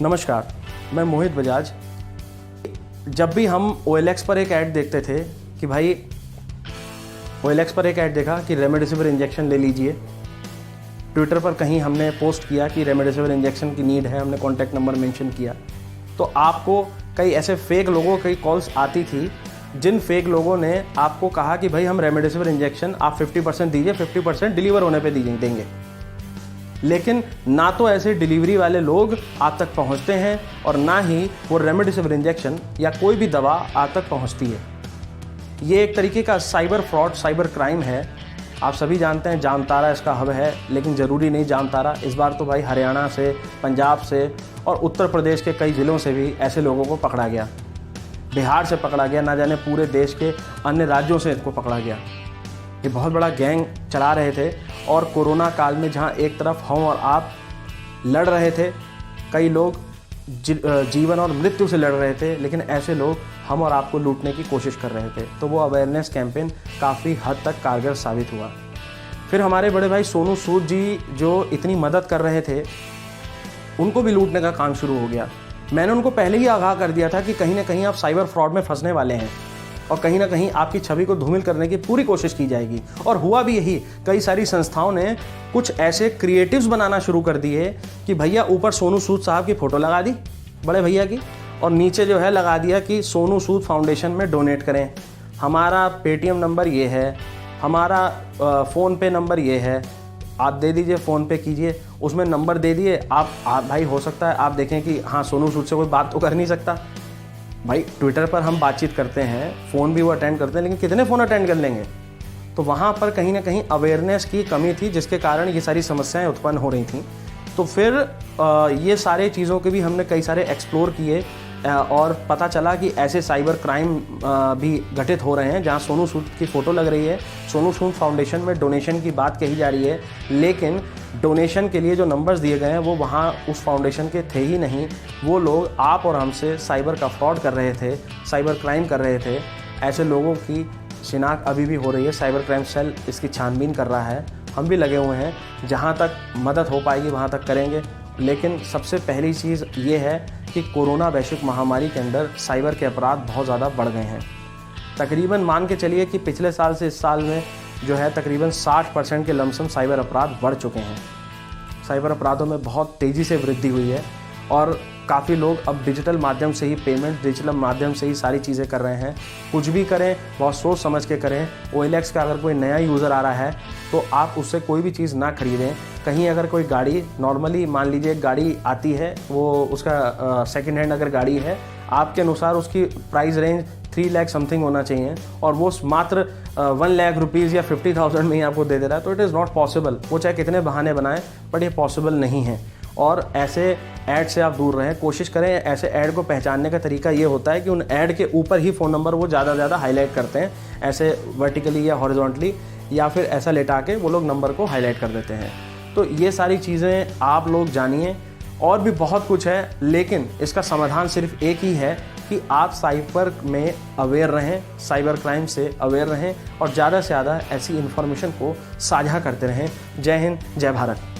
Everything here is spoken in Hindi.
नमस्कार, मैं मोहित बजाज। जब भी हम OLX पर एक ऐड देखते थे कि भाई OLX पर एक ऐड देखा कि रेमडेसिविर इंजेक्शन ले लीजिए, ट्विटर पर कहीं हमने पोस्ट किया कि रेमडेसिविर इंजेक्शन की नीड है, हमने कॉन्टैक्ट नंबर मेंशन किया, तो आपको कई ऐसे फेक लोगों की कॉल्स आती थी जिन फेक लोगों ने आपको कहा कि भाई हम रेमडेसिविर इंजेक्शन आप 50% दीजिए, 50% डिलीवर होने पे देंगे। लेकिन ना तो ऐसे डिलीवरी वाले लोग आप तक पहुंचते हैं और ना ही वो रेमडेसिविर इंजेक्शन या कोई भी दवा आप तक पहुंचती है। ये एक तरीके का साइबर फ्रॉड, साइबर क्राइम है। आप सभी जानते हैं जामताड़ा इसका हब है, लेकिन ज़रूरी नहीं जामताड़ा। इस बार तो भाई हरियाणा से, पंजाब से और उत्तर प्रदेश के कई ज़िलों से भी ऐसे लोगों को पकड़ा गया। बिहार से पकड़ा गया, ना जाने पूरे देश के अन्य राज्यों से इसको पकड़ा गया। ये बहुत बड़ा गैंग चला रहे थे और कोरोना काल में जहाँ एक तरफ हम और आप लड़ रहे थे, कई लोग जीवन और मृत्यु से लड़ रहे थे, लेकिन ऐसे लोग हम और आपको लूटने की कोशिश कर रहे थे। तो वो अवेयरनेस कैंपेन काफ़ी हद तक कारगर साबित हुआ। फिर हमारे बड़े भाई सोनू सूद जी जो इतनी मदद कर रहे थे, उनको भी लूटने का काम शुरू हो गया। मैंने उनको पहले ही आगाह कर दिया था कि कहीं ना कहीं आप साइबर फ्रॉड में फंसने वाले हैं और कहीं ना कहीं आपकी छवि को धूमिल करने की पूरी कोशिश की जाएगी। और हुआ भी यही। कई सारी संस्थाओं ने कुछ ऐसे क्रिएटिव्स बनाना शुरू कर दिए कि भैया ऊपर सोनू सूद साहब की फ़ोटो लगा दी, बड़े भैया की, और नीचे जो है लगा दिया कि सोनू सूद फाउंडेशन में डोनेट करें, हमारा पेटीएम नंबर ये है, हमारा फ़ोनपे नंबर ये है, आप दे दीजिए, फ़ोनपे कीजिए। उसमें नंबर दे दिए। आप भाई हो सकता है आप देखें कि हाँ सोनू सूद से कोई बात तो कर नहीं सकता। भाई ट्विटर पर हम बातचीत करते हैं, फ़ोन भी वो अटेंड करते हैं, लेकिन कितने फ़ोन अटेंड कर लेंगे? तो वहाँ पर कहीं ना कहीं अवेयरनेस की कमी थी, जिसके कारण ये सारी समस्याएं उत्पन्न हो रही थी। तो फिर ये सारे चीज़ों के भी हमने कई सारे एक्सप्लोर किए और पता चला कि ऐसे साइबर क्राइम भी घटित हो रहे हैं जहाँ सोनू सूद की फ़ोटो लग रही है, सोनू सूद फाउंडेशन में डोनेशन की बात कही जा रही है, लेकिन डोनेशन के लिए जो नंबर्स दिए गए हैं वो वहाँ उस फाउंडेशन के थे ही नहीं। वो लोग आप और हमसे साइबर का फ्रॉड कर रहे थे, साइबर क्राइम कर रहे थे। ऐसे लोगों की शिनाख्त अभी भी हो रही है। साइबर क्राइम सेल इसकी छानबीन कर रहा है। हम भी लगे हुए हैं, जहाँ तक मदद हो पाएगी वहाँ तक करेंगे। लेकिन सबसे पहली चीज़ ये है कि कोरोना वैश्विक महामारी के अंदर साइबर के अपराध बहुत ज़्यादा बढ़ गए हैं। तकरीबन मान के चलिए कि पिछले साल से इस साल में जो है तकरीबन 60% के लमसम साइबर अपराध बढ़ चुके हैं। साइबर अपराधों में बहुत तेज़ी से वृद्धि हुई है और काफ़ी लोग अब डिजिटल माध्यम से ही पेमेंट, डिजिटल माध्यम से ही सारी चीज़ें कर रहे हैं। कुछ भी करें बहुत सोच समझ के करें। OLX का अगर कोई नया यूज़र आ रहा है तो आप उससे कोई भी चीज़ ना खरीदें। कहीं अगर कोई गाड़ी, नॉर्मली मान लीजिए एक गाड़ी आती है, वो उसका सेकंड हैंड अगर गाड़ी है, आपके अनुसार उसकी प्राइस रेंज 3 लाख समथिंग होना चाहिए और वो मात्र 1 लाख रुपीज़ या 50,000 में ही आपको दे रहा है, तो इट इज़ नॉट पॉसिबल। वो चाहे कितने बहाने बनाएं, बट ये पॉसिबल नहीं है। और ऐसे ऐड से आप दूर रहें, कोशिश करें। ऐसे ऐड को पहचानने का तरीका ये होता है कि उन ऐड के ऊपर ही फ़ोन नंबर वो ज़्यादा हाईलाइट करते हैं, ऐसे वर्टिकली या हॉरिजॉन्टली, या फिर ऐसा लेटा के वो लोग नंबर को हाईलाइट कर देते हैं। तो ये सारी चीज़ें आप लोग जानिए। और भी बहुत कुछ है, लेकिन इसका समाधान सिर्फ एक ही है कि आप साइबर में अवेयर रहें, साइबर क्राइम से अवेयर रहें और ज़्यादा से ज़्यादा ऐसी इन्फॉर्मेशन को साझा करते रहें। जय हिंद, जय भारत।